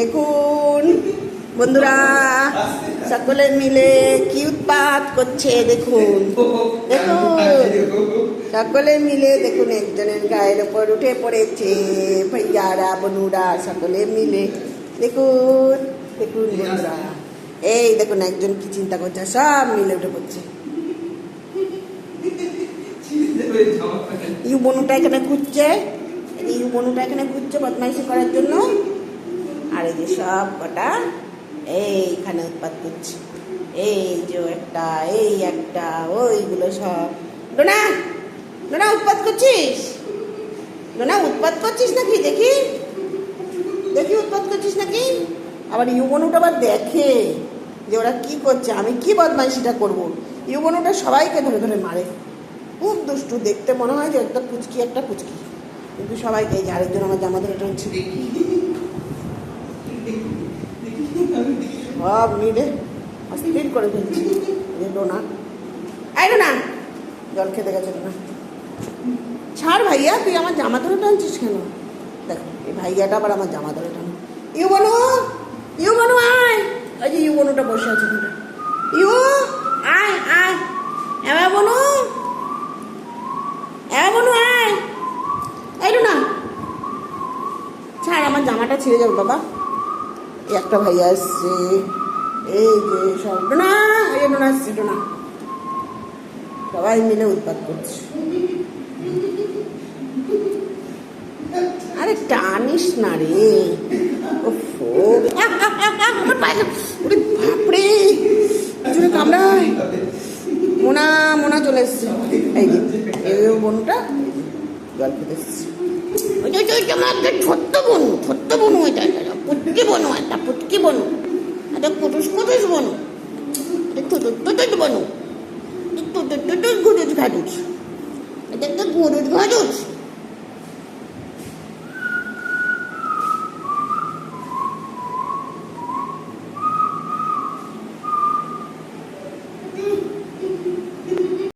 দেখুন বন্ধুরা সকলে মিলে কি উৎপাত করছে দেখুন দেখুন সকলে মিলে দেখুন একজনের গায়ের উপর উঠে পড়েছে ভাইয়ারা বনুরা সকলে মিলে দেখুন দেখুন বন্ধুরা এই দেখুন একজন কি চিন্তা করছে সব মিলে উঠে পড়ছে ইউ বনুটা এখানে ঘুরছে ইউ বনুটা এখানে ঘুরছে বদমাইশি করার জন্য আর এই যে সব কটা এইখানে উৎপাত করছে এই যে একটা ওইগুলো সব ডোনা ডোনা উৎপাত করছিস ডোনা উৎপাত করছিস নাকি দেখি দেখি উৎপাত করছিস নাকি আবার ইউবনুটা আবার দেখে যে ওরা কি করছে আমি কি বদমাইশিটা করবো ইউবনুটা সবাইকে ধরে ধরে মারে খুব দুষ্টু দেখতে মনে হয় যে একটা পুচকি কিন্তু সবাইকে এই যে আরেকজন আমার জামা ধরে টানছে সব মিলে অস্থির করে ফেলছি ডোনা এই ডোনা জল খেতে গেছে ডোনা ছাড় ভাইয়া তুই আমার জামা ধরে টানছিস কেন দেখো এই ভাইয়াটা আবার আমার জামা ধরে টানো ইউ বনু আয় ওই যে ইউ বনুটা বসে আছে ইউ আয় আয় এবার বনু আয় এই ডোনা ছাড় আমার জামাটা ছিঁড়ে যাবে বাবা একটা ভাইয়া আসছে এই যে সব ডোনা এই ডোনা আসছে ডোনা সবাই মিলে উৎপাত করছে আরে টানিস না রে বাপরে জোরে কামড়ায় মোনা চলে এসছে এই যে এই বনুটা জল খেতে এসছে ছোট্ট বনু এটা পুটকি বনু একটা পুটকি বনু একটা কুটুস বনু বনু ঘুরুস ঘাটুস এটা একটা ঘুরুস ঘাটুস